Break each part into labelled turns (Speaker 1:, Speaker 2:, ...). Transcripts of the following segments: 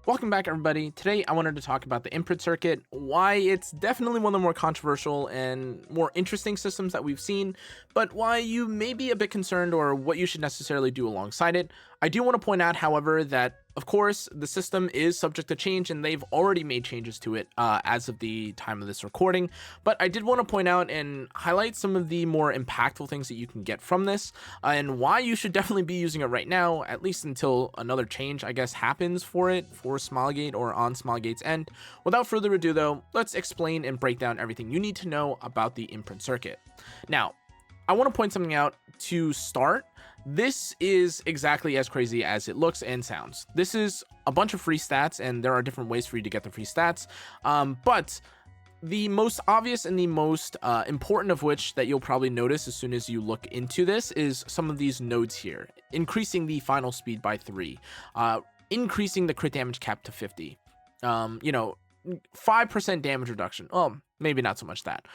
Speaker 1: Welcome back, everybody. Today, I wanted to talk about the Imprint circuit, why it's definitely one of the more controversial and more interesting systems that we've seen, but why you may be a bit concerned or what you should necessarily do alongside it. I do want to point out, however, that of course, the system is subject to change and they've already made changes to it as of the time of this recording. But I did want to point out and highlight some of the more impactful things that you can get from this and why you should definitely be using it right now, at least until another change, I guess, happens for it for Smilegate or on Smilegate's end. Without further ado, though, let's explain and break down everything you need to know about the Imprint circuit. Now, I want to point something out to start. This is exactly as crazy as it looks and sounds. This is a bunch of free stats, and there are different ways for you to get the free stats. But the most obvious and the most important of which that you'll probably notice as soon as you look into this is some of these nodes here. Increasing the final speed by 3, increasing the crit damage cap to 50, 5% damage reduction. Oh, maybe not so much that.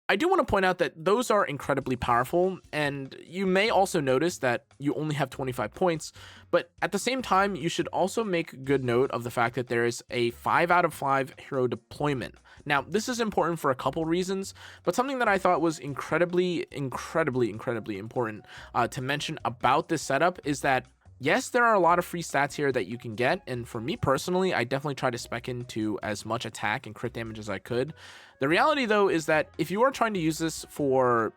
Speaker 1: I do want to point out that those are incredibly powerful, and you may also notice that you only have 25 points, but at the same time, you should also make good note of the fact that there is a 5 out of 5 hero deployment. Now, this is important for a couple reasons, but something that I thought was incredibly important to mention about this setup is that yes, there are a lot of free stats here that you can get, and for me personally, I definitely try to spec into as much attack and crit damage as I could. The reality, though, is that if you are trying to use this for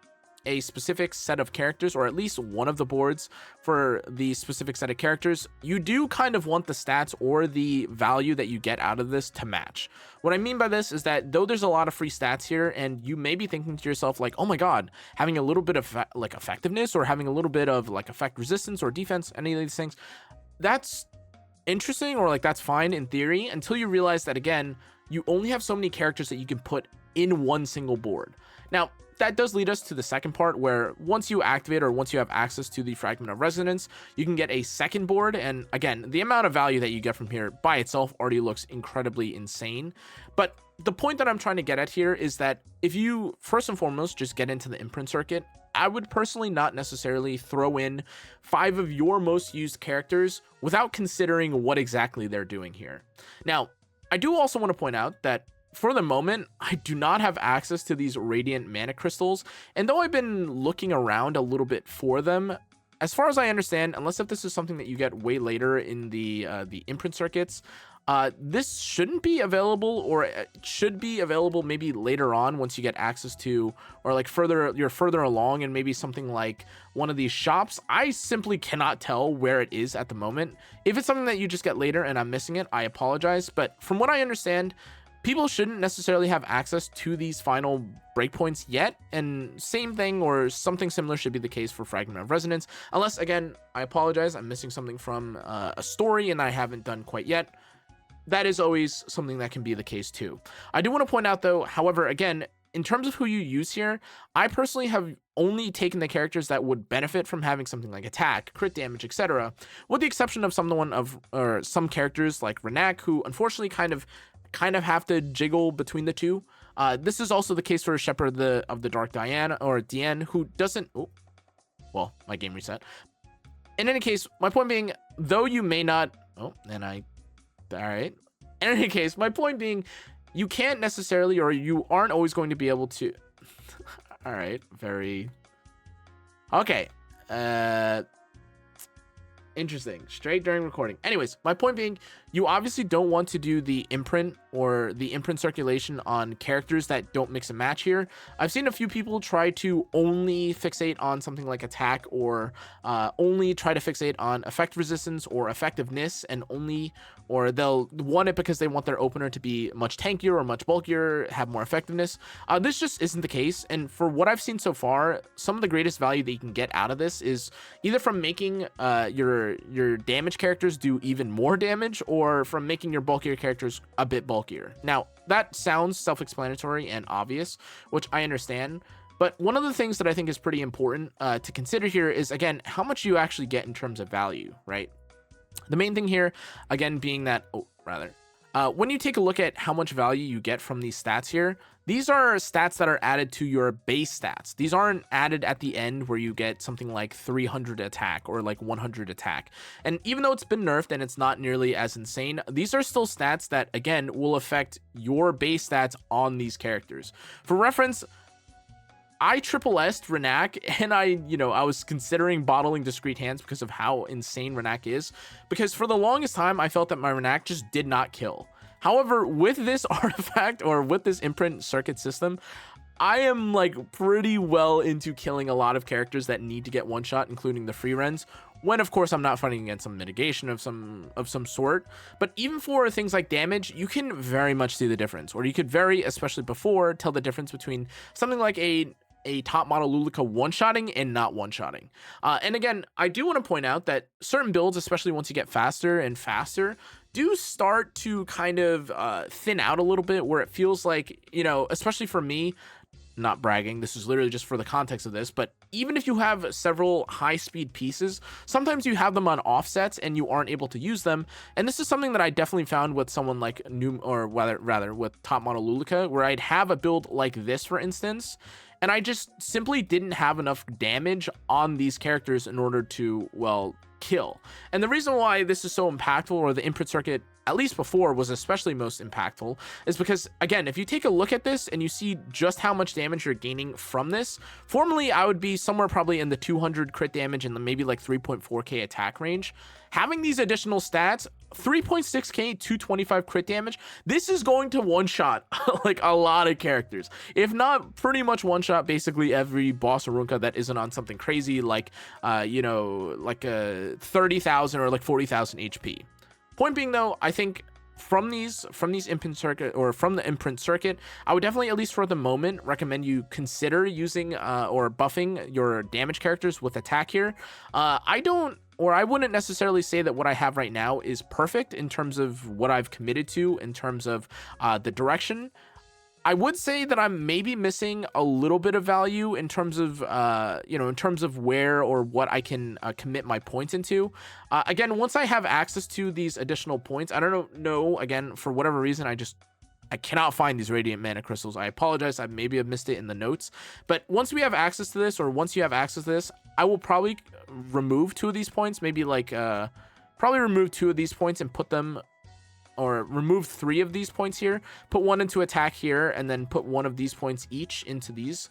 Speaker 1: a specific set of characters, or at least one of the boards for the specific set of characters, you do kind of want the stats or the value that you get out of this to match. What I mean by this is that though there's a lot of free stats here, and you may be thinking to yourself like, oh my god, having a little bit of like effectiveness or having a little bit of like effect resistance or defense, any of these things, that's interesting, or like that's fine in theory, until you realize that again, you only have so many characters that you can put in one single board. Now, that does lead us to the second part, where once you activate or once you have access to the Fragment of Resonance, you can get a second board. And again, the amount of value that you get from here by itself already looks incredibly insane. But the point that I'm trying to get at here is that if you first and foremost just get into the Imprint circuit, I would personally not necessarily throw in 5 of your most used characters without considering what exactly they're doing here. Now, I do also want to point out that for the moment, I do not have access to these Radiant Mana Crystals, and though I've been looking around a little bit for them, as far as I understand, unless if this is something that you get way later in the Imprint circuits, this shouldn't be available, or it should be available maybe later on once you get access to, or like you're further along and maybe something like one of these shops. I simply cannot tell where it is at the moment. If it's something that you just get later and I'm missing it, I apologize, but from what I understand, people shouldn't necessarily have access to these final breakpoints yet, and same thing or something similar should be the case for Fragment of Resonance, unless, again, I apologize, I'm missing something from a story and I haven't done quite yet. That is always something that can be the case too. I do want to point out, though, however, again, in terms of who you use here, I personally have only taken the characters that would benefit from having something like attack, crit damage, etc., with the exception of some characters like Renak, who unfortunately kind of have to jiggle between the two. This is also the case for Shepherd of the Dark Diana or Diane, who doesn't. Oh, well, my game reset. In any case, my point being, though you may not. Oh, and I. All right. In any case, my point being, you can't necessarily, or you aren't always going to be able to. All right. Very. Okay. Interesting. Straight during recording. Anyways, my point being, you obviously don't want to do the imprint or the imprint circulation on characters that don't mix and match here. I've seen a few people try to only fixate on something like attack, or only try to fixate on effect resistance or effectiveness, and or they'll want it because they want their opener to be much tankier or much bulkier, have more effectiveness. This just isn't the case, and for what I've seen so far, some of the greatest value that you can get out of this is either from making your damage characters do even more damage, or from making your bulkier characters a bit bulkier. Now, that sounds self-explanatory and obvious, which I understand, but one of the things that I think is pretty important to consider here is, again, how much you actually get in terms of value, right? The main thing here, again, being that, When you take a look at how much value you get from these stats here, these are stats that are added to your base stats. These aren't added at the end where you get something like 300 attack or like 100 attack. And even though it's been nerfed and it's not nearly as insane, these are still stats that, again, will affect your base stats on these characters. For reference, I triple S'd Renak, and I was considering bottling Discreet Hands because of how insane Renak is, because for the longest time, I felt that my Renak just did not kill. However, with this artifact, or with this imprint circuit system, I am like pretty well into killing a lot of characters that need to get one shot, including the free rens, when of course I'm not fighting against some mitigation of some sort. But even for things like damage, you can very much see the difference, or you could especially before, tell the difference between something like a top model Lulika one-shotting and not one-shotting. And again, I do want to point out that certain builds, especially once you get faster and faster, do start to kind of thin out a little bit, where it feels like, especially for me, not bragging, this is literally just for the context of this, but even if you have several high-speed pieces, sometimes you have them on offsets and you aren't able to use them. And this is something that I definitely found with someone like rather with top model Lulika, where I'd have a build like this, for instance, and I just simply didn't have enough damage on these characters in order to, well, kill. And the reason why this is so impactful, or the imprint circuit, at least before, was especially most impactful, is because, again, if you take a look at this and you see just how much damage you're gaining from this, formerly I would be somewhere probably in the 200 crit damage and maybe like 3.4k attack range. Having these additional stats, 3.6k, 225 crit damage, this is going to one-shot like a lot of characters, if not pretty much one-shot basically every boss or Runka that isn't on something crazy like like a 30,000 or like 40,000 HP. Point being, though, I think from these imprint circuit, or from the imprint circuit, I would definitely, at least for the moment, recommend you consider using or buffing your damage characters with attack here. I wouldn't necessarily say that what I have right now is perfect in terms of what I've committed to in terms of the direction. I would say that I'm maybe missing a little bit of value in terms of, in terms of where or what I can commit my points into. Again, once I have access to these additional points, I don't know, again, for whatever reason, I cannot find these Radiant Mana Crystals. I apologize. I maybe have missed it in the notes. But once we have access to this, or once you have access to this, I will probably remove 2 of these points, maybe like, probably remove 2 of these points and put them, or remove 3 of these points here, put 1 into attack here, and then put 1 of these points each into these.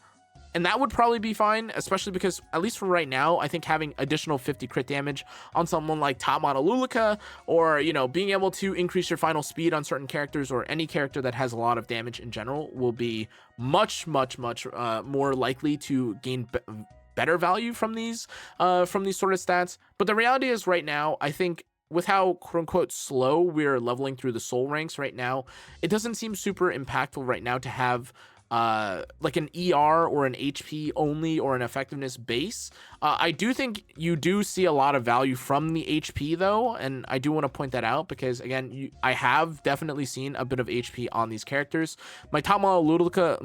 Speaker 1: And that would probably be fine, especially because, at least for right now, I think having additional 50 crit damage on someone like top model Lulika, or, being able to increase your final speed on certain characters, or any character that has a lot of damage in general, will be much, much, much more likely to gain better value from these sort of stats. But the reality is, right now, I think, with how quote-unquote slow we're leveling through the soul ranks right now, it doesn't seem super impactful right now to have like an ER or an HP only, or an effectiveness base. I do think you do see a lot of value from the HP, though, and I do want to point that out because, again, I have definitely seen a bit of HP on these characters. My top model Lulika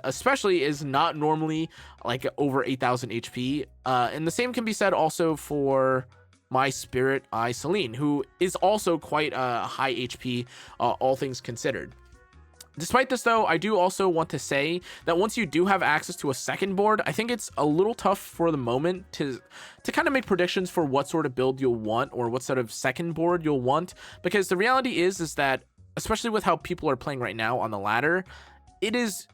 Speaker 1: especially is not normally like over 8,000 HP, and the same can be said also for my Spirit Eye Celine, who is also quite high HP, all things considered. Despite this, though, I do also want to say that once you do have access to a second board, I think it's a little tough for the moment to kind of make predictions for what sort of build you'll want, or what sort of second board you'll want, because the reality is that, especially with how people are playing right now on the ladder, it is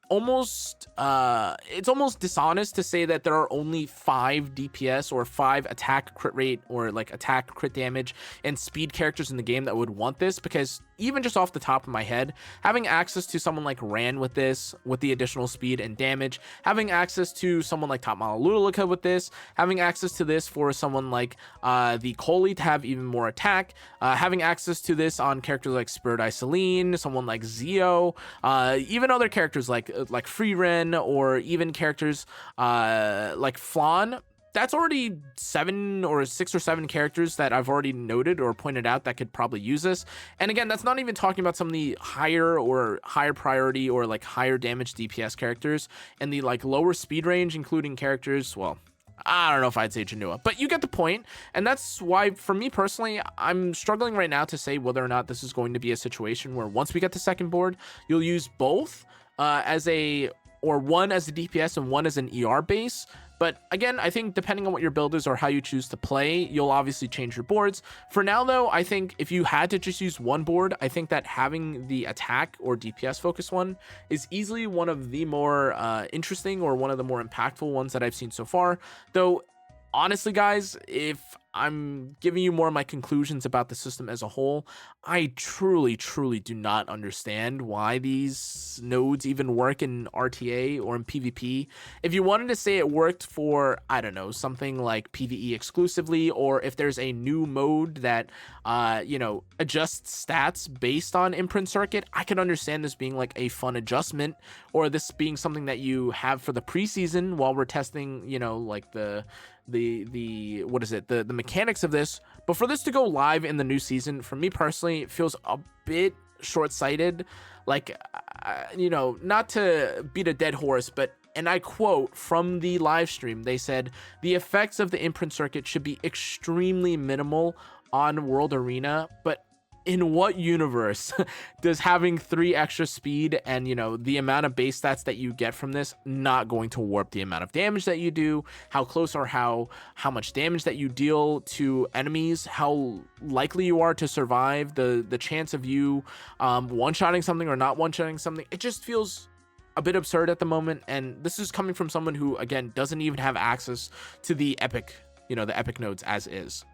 Speaker 1: almost it's almost dishonest to say that there are only 5 DPS or 5 attack crit rate, or like attack crit damage and speed characters in the game that would want this, because even just off the top of my head, having access to someone like Ran with this, with the additional speed and damage, having access to someone like top model Lulika with this, having access to this for someone like the Koli to have even more attack, having access to this on characters like Spirit Eye Celine, someone like Zio, even other characters like Freeren, or even characters like Flan. That's already 7 or 6 or 7 characters that I've already noted or pointed out that could probably use this. And again, that's not even talking about some of the higher priority or like higher damage DPS characters, and the like lower speed range, including characters, well, I don't know if I'd say cannaaaa, but you get the point. And that's why, for me personally, I'm struggling right now to say whether or not this is going to be a situation where once we get the second board, you'll use both or one as a DPS and one as an ER base. But again, I think depending on what your build is or how you choose to play, you'll obviously change your boards. For now, though, I think if you had to just use one board, I think that having the attack or DPS focus one is easily one of the more interesting or one of the more impactful ones that I've seen so far. Though, honestly, guys, if I'm giving you more of my conclusions about the system as a whole, I truly do not understand why these nodes even work in RTA or in PvP. If you wanted to say it worked for, I don't know, something like PvE exclusively, or if there's a new mode that, adjusts stats based on Imprint circuit, I can understand this being like a fun adjustment, or this being something that you have for the preseason while we're testing, like the mechanics of this. But for this to go live in the new season, for me personally, it feels a bit short-sighted. Like, not to beat a dead horse, but, and I quote from the live stream, they said the effects of the Imprint circuit should be extremely minimal on World Arena. But in what universe does having 3 extra speed and, the amount of base stats that you get from this not going to warp the amount of damage that you do, how close or how much damage that you deal to enemies, how likely you are to survive, the chance of you one-shotting something or not one-shotting something? It just feels a bit absurd at the moment. And this is coming from someone who, again, doesn't even have access to the epic nodes as is.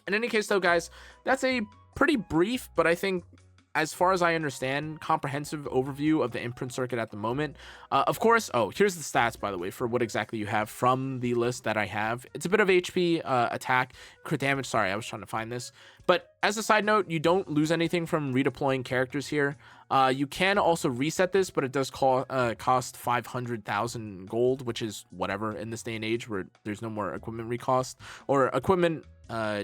Speaker 1: In any case, though, guys, that's a pretty brief, but I think, as far as I understand, comprehensive overview of the Imprint circuit at the moment. Of course, here's the stats, by the way, for what exactly you have from the list that I have. It's a bit of HP, attack, crit damage. Sorry, I was trying to find this. But as a side note, you don't lose anything from redeploying characters here. You can also reset this, but it does cost 500,000 gold, which is whatever in this day and age where there's no more equipment recost or equipment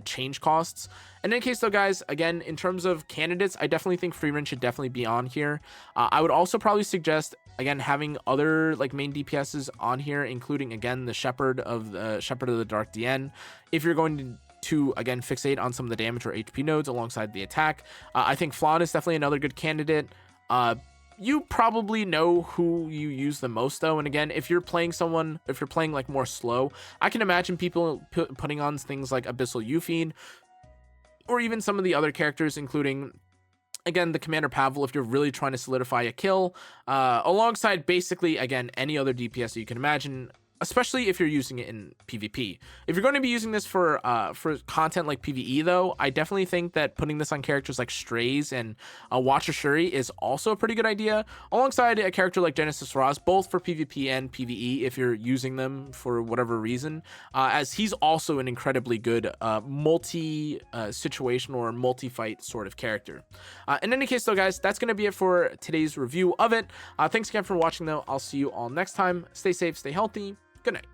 Speaker 1: change costs. In any case, though, guys, again, in terms of candidates, I definitely think Freeman should definitely be on here. I would also probably suggest, again, having other like main DPSs on here, including, again, the Shepherd of the Dark DN, if you're going to again fixate on some of the damage or HP nodes alongside the attack. I think Flan is definitely another good candidate. You probably know who you use the most, though, and again, if you're playing like more slow, I can imagine people putting on things like Abyssal Euphine, or even some of the other characters, including, again, the Commander Pavel, if you're really trying to solidify a kill, alongside basically, again, any other DPS that you can imagine, especially if you're using it in PvP. If you're going to be using this for content like PvE, though, I definitely think that putting this on characters like Strays and Watcher Shuri is also a pretty good idea, alongside a character like Genesis Ross, both for PvP and PvE if you're using them for whatever reason, as he's also an incredibly good multi-situation or multi-fight sort of character. In any case, though, guys, that's going to be it for today's review of it. Thanks again for watching, though. I'll see you all next time. Stay safe, stay healthy. Good night.